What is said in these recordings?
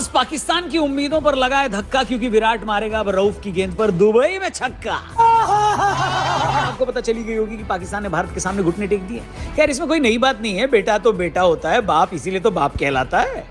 बस पाकिस्तान की उम्मीदों पर लगा है धक्का, क्योंकि विराट मारेगा अब रऊफ की गेंद पर दुबई में छक्का। आपको पता चली गई होगी कि पाकिस्तान ने भारत के सामने घुटने टेक दिए। खैर इसमें कोई नई बात नहीं है, बेटा तो बेटा होता है, बाप इसीलिए तो बाप कहलाता है।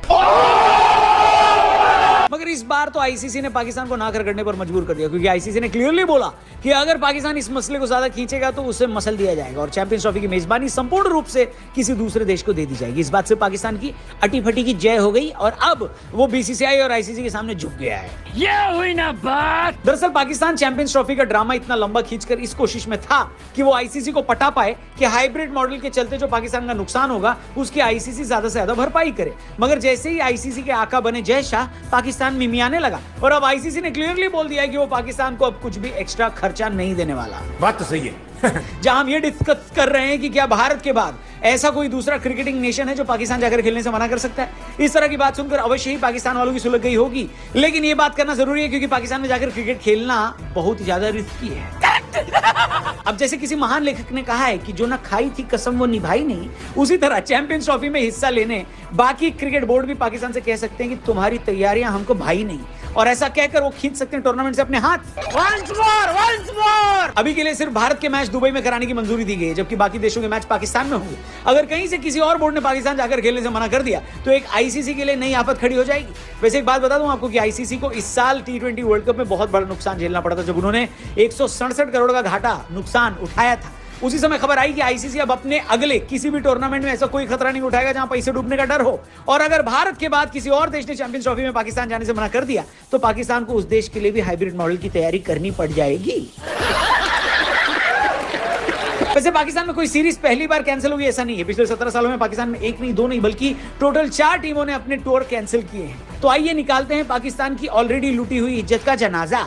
मगर इस बार तो आईसीसी ने पाकिस्तान को ना करने पर मजबूर कर दिया, क्योंकि आईसीसी ने क्लियरली बोला कि अगर पाकिस्तान इस मसले को ज्यादा खींचेगा तो उसे मसल दिया जाएगा और चैंपियंस ट्रॉफी की मेजबानी संपूर्ण रूप से किसी दूसरे देश को दे दी जाएगी। इस बात से पाकिस्तान की अटी फटी की जय हो गई और अब वो बीसीसीआई और आईसीसी के सामने झुक गया है। ये हुई ना बात। दरअसल पाकिस्तान चैंपियंस ट्रॉफी का ड्रामा इतना लंबा खींचकर इस कोशिश में था कि वो आईसीसी को पटा पाए कि हाइब्रिड मॉडल के चलते जो पाकिस्तान का नुकसान होगा उसकी आईसीसी ज्यादा से ज्यादा भरपाई करे। मगर जैसे ही आईसीसी के आका बने जय शाह, पाकिस्तान मिमियाने लगा और अब आईसीसी ने क्लियरली बोल दिया है कि वो पाकिस्तान को अब कुछ भी एक्स्ट्रा खर्चा नहीं देने वाला। बात तो सही है। जहां हम ये डिस्कस कर रहे हैं कि क्या भारत के बाद ऐसा कोई दूसरा क्रिकेटिंग नेशन है जो पाकिस्तान जाकर खेलने से मना कर सकता है। इस तरह की बात सुनकर अवश्य ही पाकिस्तान वालों की सुलग गई होगी, लेकिन ये बात करना जरूरी है क्योंकि पाकिस्तान में जाकर क्रिकेट खेलना बहुत ज्यादा रिस्की है। अब जैसे किसी महान लेखक ने कहा है कि जो ना खाई थी कसम वो निभाई नहीं, उसी तरह चैंपियंस ट्रॉफी में हिस्सा लेने बाकी क्रिकेट बोर्ड भी पाकिस्तान से कह सकते हैं कि तुम्हारी तैयारियां हमको भाई नहीं, और ऐसा कहकर वो खींच सकते हैं टूर्नामेंट से अपने हाथ। Once more! अभी के लिए सिर्फ भारत के मैच दुबई में कराने की मंजूरी दी गई है, जबकि बाकी देशों के मैच पाकिस्तान में होंगे। अगर कहीं से किसी और बोर्ड ने पाकिस्तान जाकर खेलने से मना कर दिया तो एक आईसीसी के लिए नई आफत खड़ी हो जाएगी। वैसे एक बात बता दूं आपको कि आईसीसी को इस साल टी20 वर्ल्ड कप में बहुत बड़ा नुकसान झेलना पड़ा था, जब उन्होंने 167 करोड़ का घाटा नुकसान उठाया था। उसी समय खबर आई कि आईसीसी अब अपने अगले किसी भी टूर्नामेंट में ऐसा कोई खतरा नहीं उठाएगा जहां पैसे डूबने का डर हो, और अगर भारत के बाद किसी और देश ने चैंपियंस ट्रॉफी में पाकिस्तान जाने से मना कर दिया तो पाकिस्तान को उस देश के लिए भी हाइब्रिड मॉडल की तैयारी करनी पड़ जाएगी। वैसे पाकिस्तान में कोई सीरीज पहली बार कैंसिल होगी ऐसा नहीं है। पिछले 17 सालों में पाकिस्तान में एक नहीं दो नहीं बल्कि टोटल 4 टीमों ने अपने टूर कैंसिल किए हैं। तो आइए निकालते हैं पाकिस्तान की ऑलरेडी लूटी हुई इज्जत का जनाजा।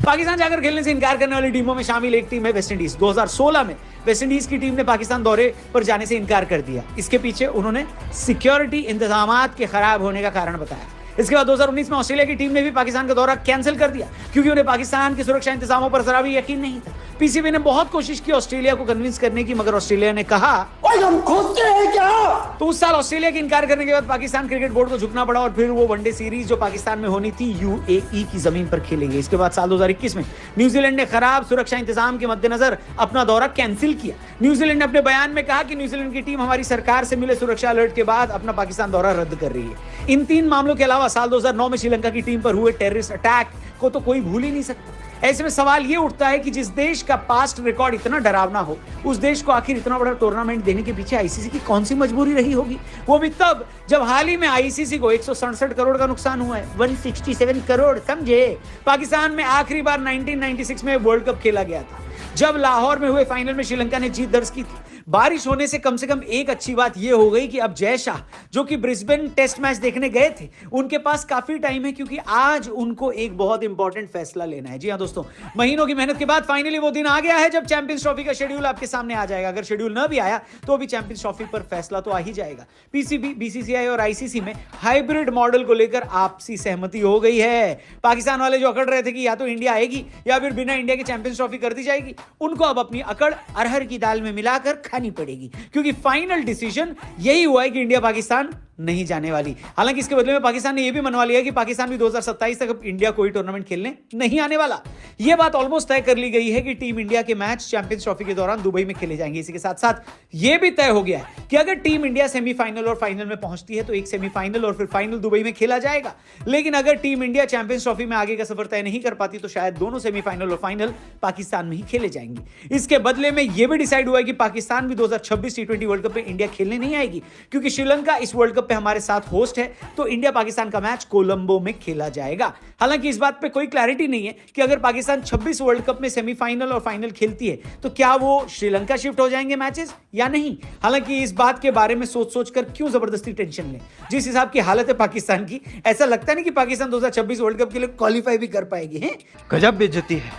पाकिस्तान जाकर खेलने से इनकार करने वाली टीमों में शामिल एक टीम है वेस्ट इंडीज। 2016 में वेस्ट इंडीज की टीम ने पाकिस्तान दौरे पर जाने से इनकार कर दिया। इसके पीछे उन्होंने सिक्योरिटी इंतजामात के खराब होने का कारण बताया। इसके बाद 2019 में ऑस्ट्रेलिया की टीम ने भी पाकिस्तान का दौरा कैंसिल कर दिया क्योंकि उन्हें पाकिस्तान के सुरक्षा इंतजामों पर जरा भी यकीन नहीं था। पीसीबी ने बहुत कोशिश की ऑस्ट्रेलिया को कन्विंस करने की, मगर ऑस्ट्रेलिया ने कहा हम खोदते हैं क्या। तो उस साल ऑस्ट्रेलिया के इनकार करने के बाद पाकिस्तान क्रिकेट बोर्ड को झुकना पड़ा और फिर वो वनडे सीरीज जो पाकिस्तान में होनी थी यूएई की जमीन पर खेलेंगे। इसके बाद साल 2021 में न्यूजीलैंड ने खराब सुरक्षा इंतजाम के मद्देनजर अपना दौरा कैंसिल किया। न्यूजीलैंड ने अपने बयान में कहा कि न्यूजीलैंड की टीम हमारी सरकार से मिले सुरक्षा अलर्ट के बाद अपना पाकिस्तान दौरा रद्द कर रही है। इन 3 मामलों के अलावा साल 2009 में श्रीलंका की टीम पर हुए टेररिस्ट अटैक को तो कोई भूल ही नहीं सकता। ऐसे में सवाल यह उठता है कि जिस देश का पास्ट रिकॉर्ड इतना डरावना हो, उस देश को आखिर इतना बड़ा टूर्नामेंट देने के पीछे आईसीसी की कौन सी मजबूरी रही होगी, वो भी तब जब हाल ही में आईसीसी को 167 करोड़ का नुकसान हुआ है। 167 करोड़, समझे। पाकिस्तान में आखिरी बार 1996 में वर्ल्ड कप खेला गया था, जब लाहौर में हुए फाइनल में श्रीलंका ने जीत दर्ज की थी। बारिश होने से कम एक अच्छी बात यह हो गई कि अब जय शाह जो कि ब्रिस्बेन टेस्ट मैच देखने गए थे, उनके पास काफी टाइम है क्योंकि आज उनको एक बहुत इंपॉर्टेंट फैसला लेना है। जी हां दोस्तों, महीनों की मेहनत के बाद फाइनली वो दिन आ गया है जब चैंपियंस ट्रॉफी का शेड्यूल आपके सामने आ जाएगा। अगर शेड्यूल न भी आया तो अभी चैंपियंस ट्रॉफी पर फैसला तो आ ही जाएगा। पीसीबी, बीसीसीआई और आईसीसी में हाइब्रिड मॉडल को लेकर आपसी सहमति हो गई है। पाकिस्तान वाले जो अकड़ रहे थे कि या तो इंडिया आएगी या फिर बिना इंडिया के चैंपियंस ट्रॉफी कर दी जाएगी, उनको अब अपनी अकड़ अरहर की दाल में मिलाकर खानी पड़ेगी, क्योंकि फाइनल डिसीजन यही हुआ है कि इंडिया पाकिस्तान नहीं जाने वाली। हालांकि इसके बदले में पाकिस्तान ने यह भी मनवा लिया कि पाकिस्तान भी 2027 तक अब इंडिया कोई टूर्नामेंट खेलने नहीं आने वाला। यह बात ऑलमोस्ट तय कर ली गई है कि टीम इंडिया के मैच चैंपियंस ट्रॉफी के दौरान दुबई में खेले जाएंगे। इसी के साथ साथ यह भी तय हो गया है कि अगर टीम इंडिया सेमीफाइनल और फाइनल में पहुंचती है तो एक सेमीफाइनल और फिर फाइनल दुबई में खेला जाएगा। लेकिन अगर टीम इंडिया चैंपियंस ट्रॉफी में आगे का सफर तय नहीं कर पाती तो शायद दोनों सेमीफाइनल और फाइनल पाकिस्तान में ही खेले जाएंगे। इसके बदले में यह भी डिसाइड हुआ है कि पाकिस्तान भी 2026 टी20 वर्ल्ड कप में इंडिया खेलने नहीं आएगी, क्योंकि श्रीलंका इस वर्ल्ड कप पे हमारे साथ होस्ट है, तो इंडिया पाकिस्तान का मैच कोलंबो में खेला जाएगा। हालांकि इस बात पे कोई क्लैरिटी नहीं है कि अगर पाकिस्तान 26 वर्ल्ड कप में सेमीफाइनल और फाइनल खेलती है तो क्या वो श्रीलंका शिफ्ट हो जाएंगे मैचेस या नहीं। हालांकि इस बात के बारे में सोच कर क्यों जबरदस्ती टेंशन लें। जिस हिसाब की हालत है पाकिस्तान की, ऐसा लगता नहीं कि पाकिस्तान 2026 वर्ल्ड कप के लिए क्वालिफाई भी कर पाएगी। है गजब बेइज्जती है।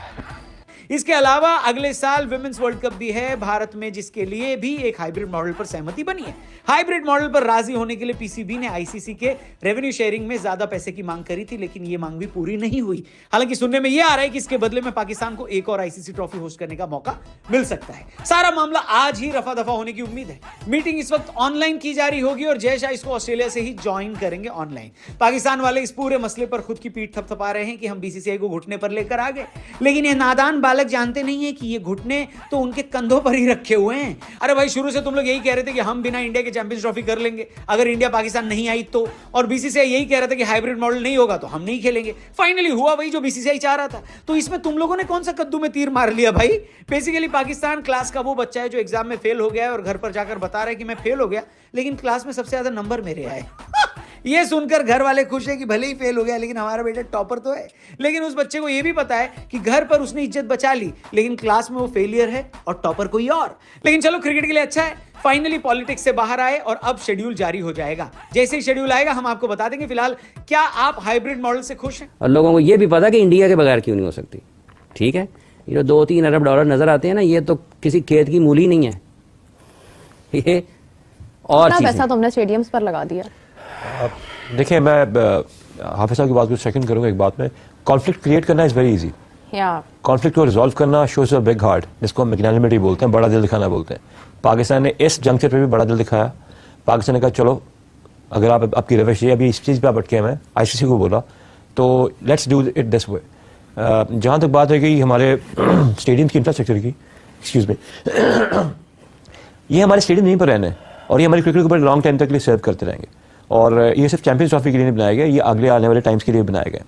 इसके अलावा अगले साल विमेंस वर्ल्ड कप भी है भारत में, जिसके लिए भी एक हाइब्रिड मॉडल पर सहमति बनी है। हाइब्रिड मॉडल पर राजी होने के लिए पीसीबी ने आईसीसी के रेवेन्यू शेयरिंग में ज्यादा पैसे की मांग करी थी, लेकिन ये मांग भी पूरी नहीं हुई। हालांकि सुनने में यह आ रहा है कि इसके बदले में पाकिस्तान को एक और आईसीसी ट्रॉफी होस्ट करने का मौका मिल सकता है। सारा मामला आज ही रफा दफा होने की उम्मीद है। मीटिंग इस वक्त ऑनलाइन की जा रही होगी और जय शाह इसको ऑस्ट्रेलिया से ही ज्वाइन करेंगे ऑनलाइन। पाकिस्तान वाले इस पूरे मसले पर खुद की पीठ थपथपा रहे हैं कि हम बीसीसीआई को घुटने पर लेकर आ गए, लेकिन ये नादान बालक जानते नहीं है कि ये घुटने तो उनके कंधों पर ही रखे हुए हैं। अरे भाई, शुरू से तुम लोग यही कह रहे थे कि हम बिना इंडिया के चैंपियंस ट्रॉफी कर लेंगे अगर इंडिया पाकिस्तान नहीं आई तो, और बीसीसीआई यही कह रहा था कि हाइब्रिड मॉडल नहीं होगा तो हम नहीं खेलेंगे। फाइनली हुआ वही जो बीसीसीआई चाह रहा था। तो इसमें तुम लोगों ने कौन सा कद्दू में तीर मार लिया भाई? बेसिकली पाकिस्तान क्लास का वो बच्चा है जो एग्जाम में फेल हो गया है और घर पर जाकर बता रहा है कि मैं फेल हो गया, लेकिन क्लास में सबसे ज्यादा नंबर मेरे आए। ये सुनकर घर वाले खुश है कि भले ही फेल हो गया लेकिन हमारा बेटा टॉपर तो है। लेकिन उस बच्चे को यह भी पता है कि घर पर उसने इज्जत बचा ली, लेकिन क्लास में वो फेलियर है और टॉपर कोई और। लेकिन चलो, क्रिकेट के लिए अच्छा है, फाइनली पॉलिटिक्स से बाहर आए और अब शेड्यूल जारी हो जाएगा। जैसे ही शेड्यूल आएगा हम आपको बता देंगे। फिलहाल क्या आप हाइब्रिड मॉडल से खुश हैं? और लोगों को यह भी पता कि इंडिया के बगैर क्यों नहीं हो सकती। ठीक है, ये जो 2-3 अरब डॉलर नजर आते हैं ना, ये तो किसी खेत की मूली नहीं है। ये और पैसा तुमने स्टेडियम्स पर लगा दिया। देखिए, मैं हाफिज साहब की बात को सेकंड करूंगा। एक बात में, कॉन्फ्लिक्ट क्रिएट करना इज वेरी इजी। कॉन्फ्लिक्ट को रिजॉल्व करना शोज अ बिग हार्ट, जिसको हम मैग्नानिमिटी बोलते हैं, बड़ा दिल दिखाना बोलते हैं। पाकिस्तान ने इस जंक्चर पे भी बड़ा दिल दिखाया। पाकिस्तान ने कहा चलो, अगर आप आपकी रविश ये अभी इस चीज़ पे आप अटके हैं, आईसीसी को बोला तो let's do it this way. जहाँ तक बात है कि हमारे स्टेडियम की इंफ्रास्ट्रक्चर की, एक्सक्यूज मी, ये हमारे स्टेडियम यहीं पर रहने और ये हमारी क्रिकेट को बड़े लॉन्ग टाइम तक के लिए सर्व करते रहेंगे। और ये सिर्फ चैंपियंस ट्रॉफी के लिए नहीं बनाया गया, ये अगले आने वाले टाइम्स के लिए बनाया गया।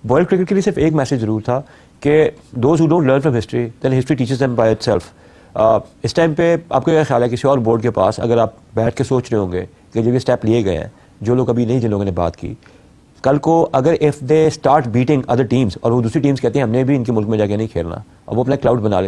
वर्ल्ड क्रिकेट के लिए सिर्फ एक मैसेज जरूर था कि those who don't learn from history then history teachers them by itself. इस टाइम पे आपको क्या ख्याल है किसी और बोर्ड के पास अगर आप बैठ के सोच रहे होंगे कि जो ये स्टेप लिए गए हैं, जो लोग अभी नहीं, जिन लोगों ने बात की, कल को अगर if they start beating other teams और वो दूसरी टीम्स कहते हैं हमने भी इनके मुल्क में जाके नहीं खेलना, और वो अपना क्लाउड बना लेते